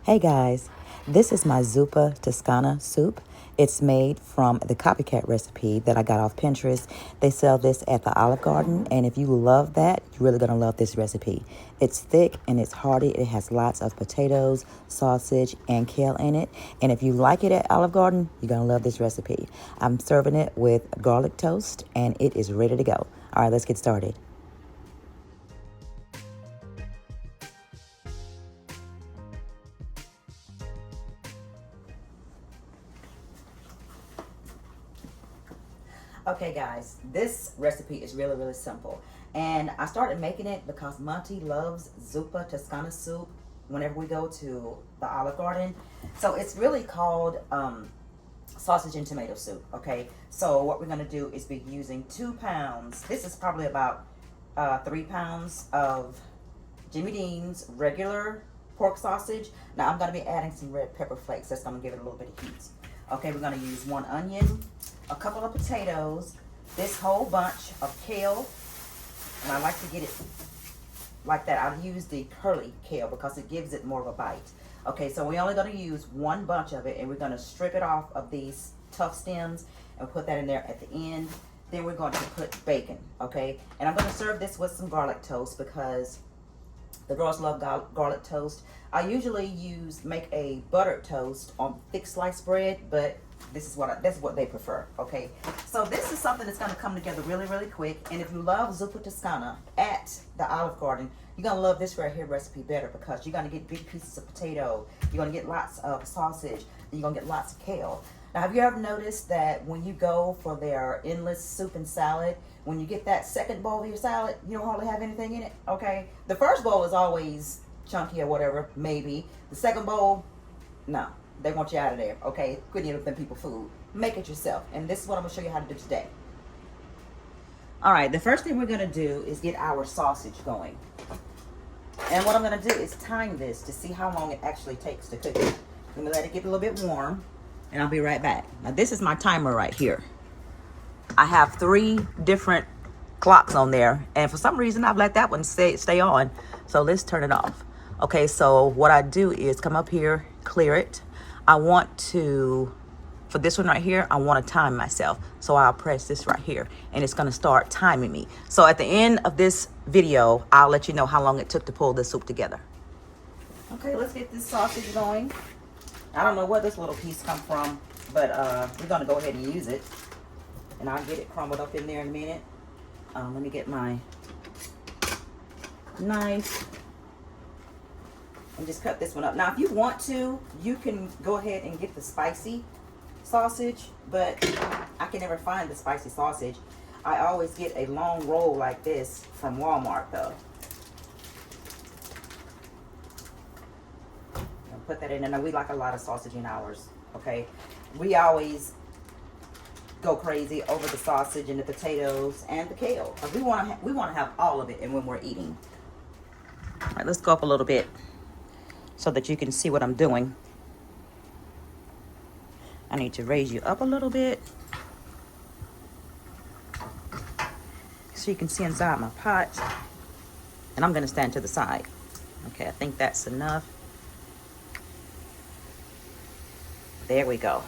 Hey guys, this is my Zuppa Tuscana soup. It's made from the Copycat recipe that I got off Pinterest. They sell this at the Olive Garden, and if you love that, you're really gonna love this recipe. It's thick and it's hearty. It has lots of potatoes, sausage, and kale in it. And if you like it at Olive Garden, you're gonna love this recipe. I'm serving it with garlic toast, and it is ready to go. All right, let's get started. Okay guys, this recipe is really simple, and I started making it because Monty loves Zuppa Tuscana soup whenever we go to the Olive Garden. So it's really called sausage and tomato soup. Okay, so what we're going to do is be using 2 pounds. This is probably about 3 pounds of Jimmy Dean's regular pork sausage. Now I'm going to be adding some red pepper flakes. That's going to give it a little bit of heat. Okay, we're going to use 1 onion, a couple of potatoes, this whole bunch of kale, and I like to get it like that. I'll use the curly kale because it gives it more of a bite. Okay, so we're only going to use 1 bunch of it, and we're going to strip it off of these tough stems and put that in there at the end. Then we're going to put bacon, okay? And I'm going to serve this with some garlic toast because the girls love garlic toast. I usually make a buttered toast on thick sliced bread, but that's what they prefer. Okay, so this is something that's going to come together really quick. And if you love Zuppa Tuscana at the Olive Garden, you're going to love this right here recipe better because you're going to get big pieces of potato, you're going to get lots of sausage, and you're going to get lots of kale. Now, have you ever noticed that when you go for their endless soup and salad, when you get that second bowl of your salad, you don't hardly have anything in it? Okay, the first bowl is always chunky or whatever, maybe. The second bowl, no, they want you out of there. Okay, quit eating them people food. Make it yourself, and this is what I'm gonna show you how to do today. All right, the first thing we're gonna do is get our sausage going, and what I'm gonna do is time this to see how long it actually takes to cook it. Let me let it get a little bit warm, and I'll be right back. Now, this is my timer right here. I have 3 different clocks on there, and for some reason I've let that one stay on. So let's turn it off. Okay, so what I do is come up here, clear it. I want to, for this one right here, I want to time myself. So I'll press this right here, and it's going to start timing me. So at the end of this video, I'll let you know how long it took to pull this soup together. Okay, let's get this sausage going. I don't know where this little piece come from, but we're going to go ahead and use it. And I'll get it crumbled up in there in a minute. Let me get my knife and just cut this one up. Now, if you want to, you can go ahead and get the spicy sausage, but I can never find the spicy sausage. I always get a long roll like this from Walmart, though. I'll put that in there. Now, we like a lot of sausage in ours, okay? We always go crazy over the sausage and the potatoes and the kale. We want to have all of it, and when we're eating. All right, let's go up a little bit so that you can see what I'm doing. I need to raise you up a little bit so you can see inside my pot. And I'm going to stand to the side. Okay, I think that's enough. There we go.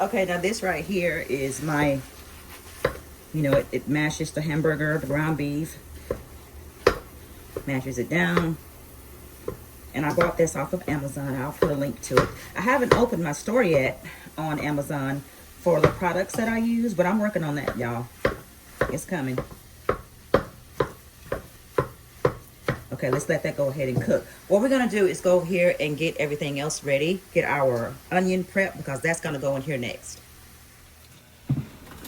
Okay, now this right here is my, it mashes the hamburger, the ground beef, mashes it down. And I bought this off of Amazon. I'll put a link to it. I haven't opened my store yet on Amazon for the products that I use, but I'm working on that, y'all. It's coming. Okay, let's let that go ahead and cook. What we're going to do is go here and get everything else ready. Get our onion prep because that's going to go in here next.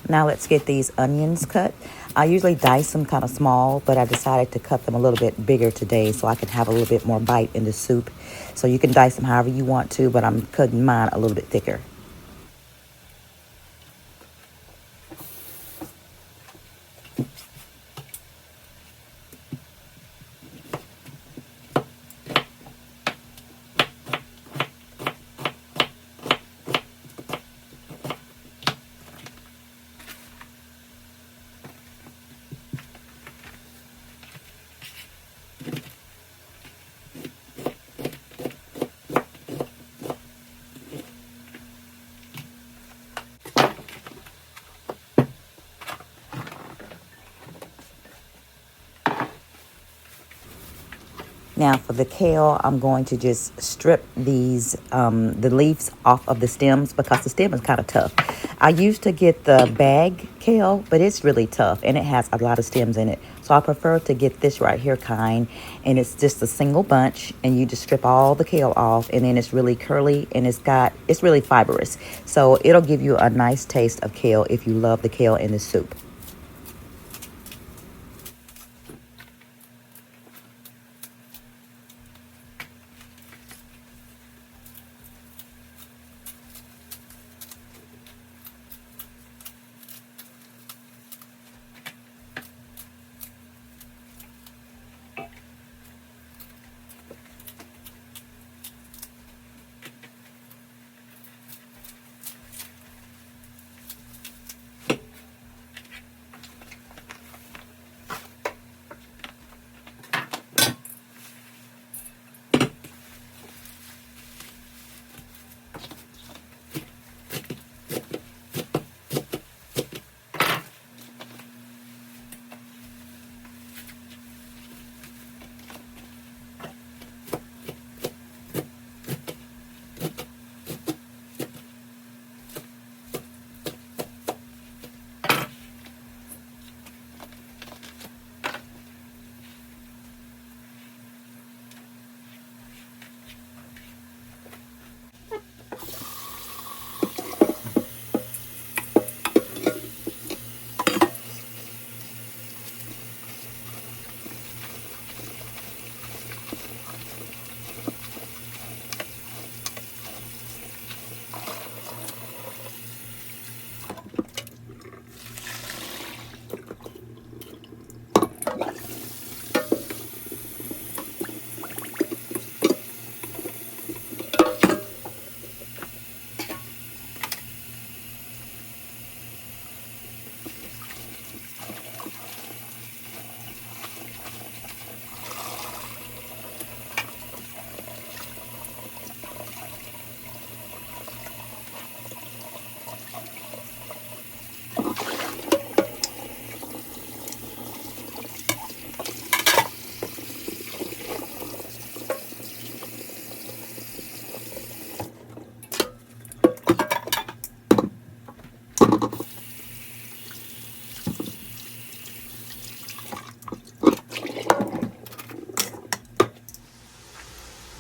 Now let's get these onions cut. I usually dice them kind of small, but I decided to cut them a little bit bigger today so I can have a little bit more bite in the soup. So you can dice them however you want to, but I'm cutting mine a little bit thicker. Now for the kale, I'm going to just strip these, the leaves off of the stems because the stem is kind of tough. I used to get the bag kale, but it's really tough and it has a lot of stems in it. So I prefer to get this right here kind, and it's just a single bunch, and you just strip all the kale off, and then it's really curly and it's really fibrous. So it'll give you a nice taste of kale if you love the kale in the soup.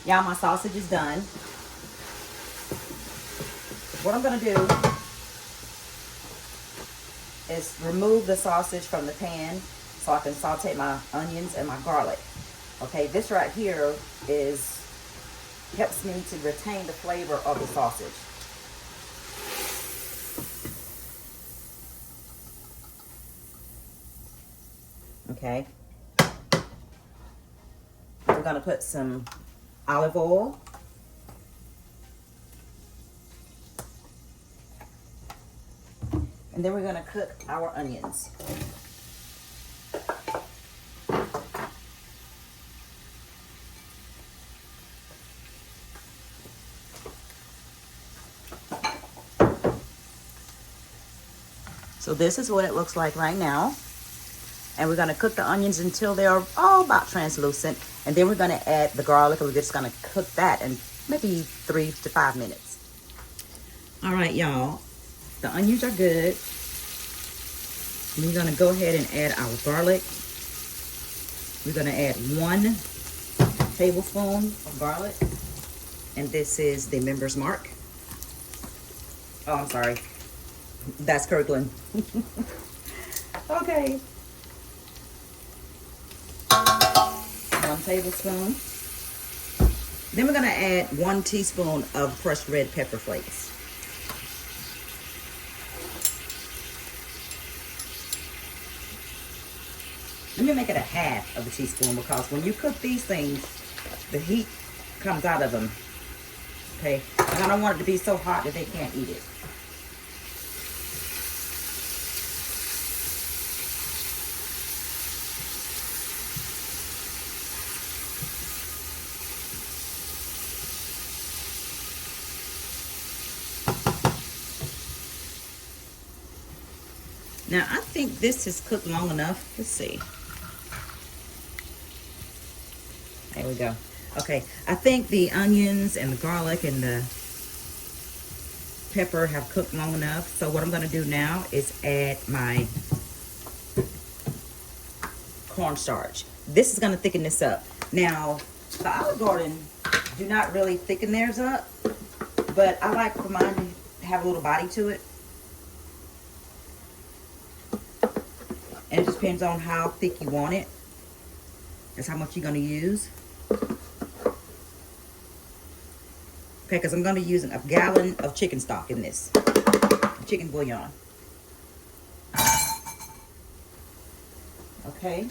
Y'all, my sausage is done. What I'm going to do is remove the sausage from the pan so I can saute my onions and my garlic. Okay, this right here helps me to retain the flavor of the sausage. Okay. We're going to put some olive oil. And then we're going to cook our onions. So this is what it looks like right now. And we're going to cook the onions until they're all about translucent. And then we're going to add the garlic, and we're just going to cook that in maybe 3 to 5 minutes. All right, y'all. The onions are good. We're going to go ahead and add our garlic. We're going to add 1 tablespoon of garlic. And this is the Member's Mark. Oh, I'm sorry. That's Kirkland. Okay. 1 tablespoon. Then we're going to add 1 teaspoon of crushed red pepper flakes. Let me make it a half of a teaspoon, because when you cook these things, the heat comes out of them. Okay? And I don't want it to be so hot that they can't eat it. Now, I think this is cooked long enough. Let's see. There we go. Okay, I think the onions and the garlic and the pepper have cooked long enough. So what I'm gonna do now is add my cornstarch. This is gonna thicken this up. Now, the Olive Garden do not really thicken theirs up, but I like for mine to have a little body to it. And it just depends on how thick you want it. That's how much you're gonna use. Okay, because I'm gonna be using a gallon of chicken stock in this. Chicken bouillon. Okay.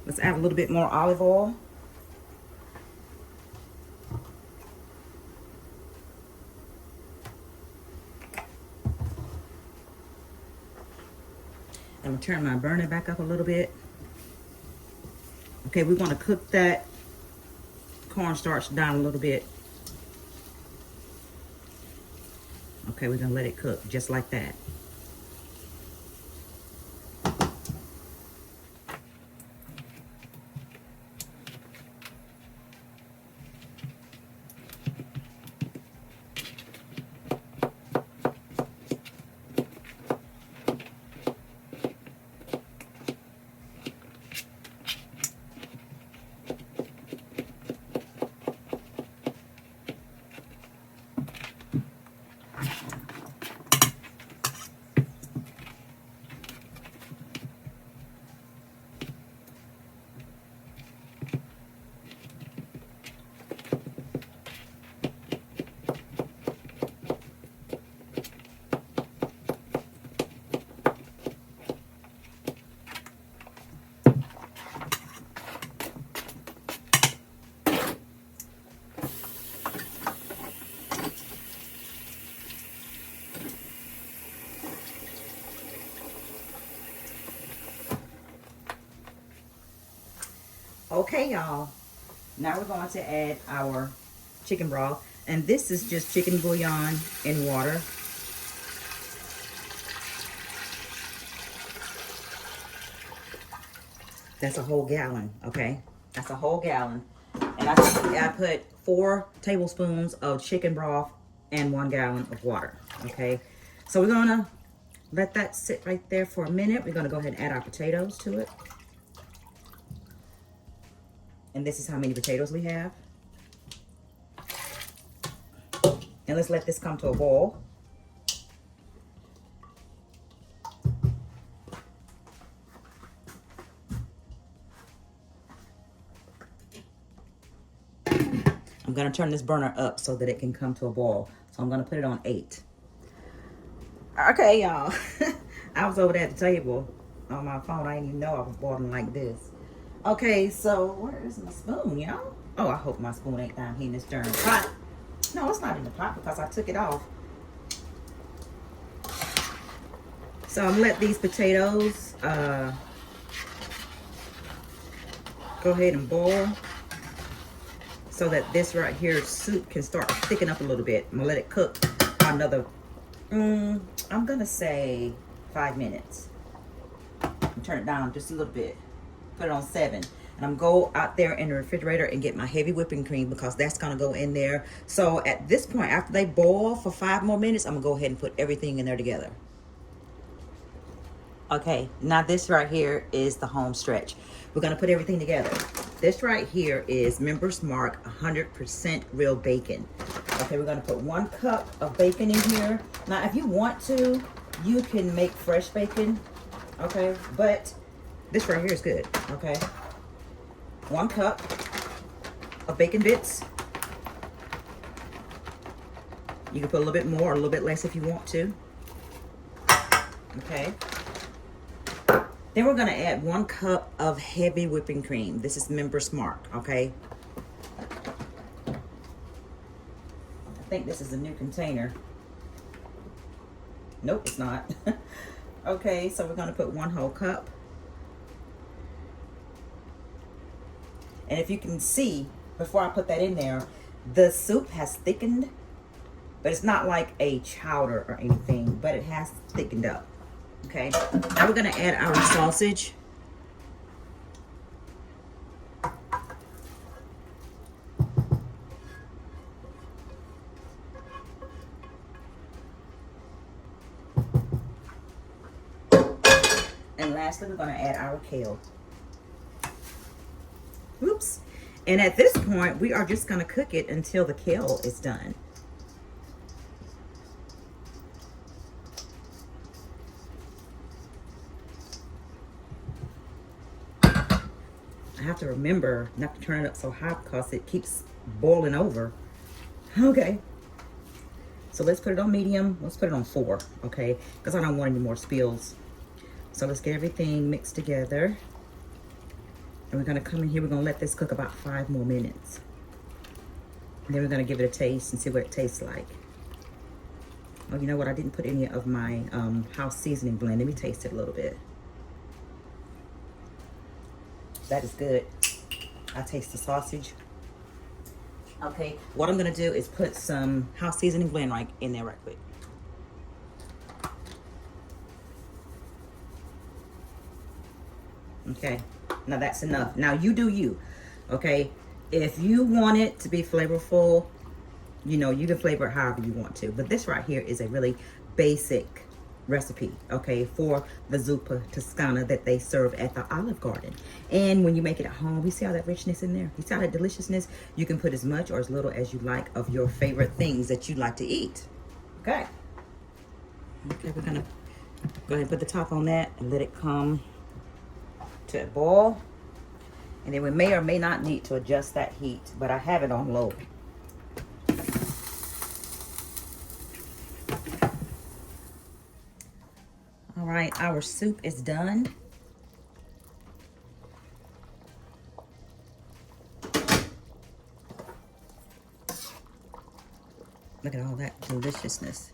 Let's add a little bit more olive oil. I'm gonna turn my burner back up a little bit. Okay, we want to cook that cornstarch down a little bit. Okay, we're gonna let it cook just like that. Okay, y'all. Now we're going to add our chicken broth. And this is just chicken bouillon in water. That's a whole gallon, okay? That's a whole gallon. And I put 4 tablespoons of chicken broth and 1 gallon of water, okay? So we're gonna let that sit right there for a minute. We're gonna go ahead and add our potatoes to it. And this is how many potatoes we have. And let's let this come to a boil. I'm gonna turn this burner up so that it can come to a boil. So I'm gonna put it on 8. Okay, y'all. I was over there at the table on my phone. I didn't even know I was boiling like this. Okay, so where is my spoon, y'all? Oh, I hope my spoon ain't down here in this darn pot. No, it's not in the pot because I took it off. So I'm gonna let these potatoes go ahead and boil so that this right here soup can start to thicken up a little bit. I'm gonna let it cook another, I'm gonna say 5 minutes. Turn it down just a little bit. Put it on 7. And I'm go out there in the refrigerator and get my heavy whipping cream because that's gonna go in there. So at this point, after they boil for 5 more minutes, I'm gonna go ahead and put everything in there together. Okay, now this right here is the home stretch. We're gonna put everything together. This right here is Member's Mark 100% real bacon. Okay, we're gonna put 1 cup of bacon in here. Now, if you want to, you can make fresh bacon, okay? But this right here is good, okay? 1 cup of bacon bits. You can put a little bit more or a little bit less if you want to. Okay. Then we're gonna add 1 cup of heavy whipping cream. This is Member's Mark, okay? I think this is a new container. Nope, it's not. Okay, so we're gonna put 1 whole cup. And if you can see, before I put that in there, The soup has thickened, but it's not like a chowder or anything, but it has thickened up. Okay, now we're gonna add our sausage. And lastly, we're gonna add our kale. Oops. And at this point, we are just gonna cook it until the kale is done. I have to remember not to turn it up so high because it keeps boiling over. Okay. So let's put it on medium. Let's put it on 4, okay? Because I don't want any more spills. So let's get everything mixed together. And we're gonna come in here, we're gonna let this cook about 5 more minutes. And then we're gonna give it a taste and see what it tastes like. Oh, you know what? I didn't put any of my house seasoning blend. Let me taste it a little bit. That is good. I taste the sausage. Okay, what I'm gonna do is put some house seasoning blend right in there right quick. Okay, now that's enough. Now you do you, okay? If you want it to be flavorful, you know, you can flavor it however you want to. But this right here is a really basic recipe, okay, for the Zuppa Tuscana that they serve at the Olive Garden. And when you make it at home, you see all that richness in there? You see all that deliciousness? You can put as much or as little as you like of your favorite things that you like to eat. Okay. Okay, we're gonna go ahead and put the top on that and let it come to a boil. And then we may or may not need to adjust that heat, but I have it on low. All right, our soup is done. Look at all that deliciousness.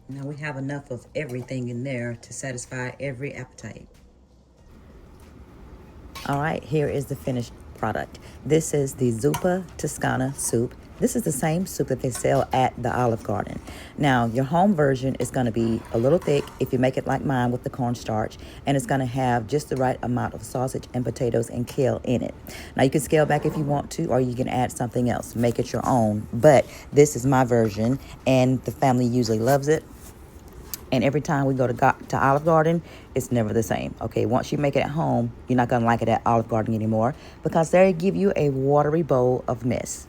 Now we have enough of everything in there to satisfy every appetite. All right, here is the finished product. This is the Zuppa Tuscana soup. This is the same soup that they sell at the Olive Garden. Now, your home version is going to be a little thick if you make it like mine with the cornstarch, and it's going to have just the right amount of sausage and potatoes and kale in it. Now, you can scale back if you want to, or you can add something else. Make it your own, but this is my version, and the family usually loves it. And every time we go to Olive Garden, it's never the same. Okay, once you make it at home, you're not going to like it at Olive Garden anymore because they give you a watery bowl of mess.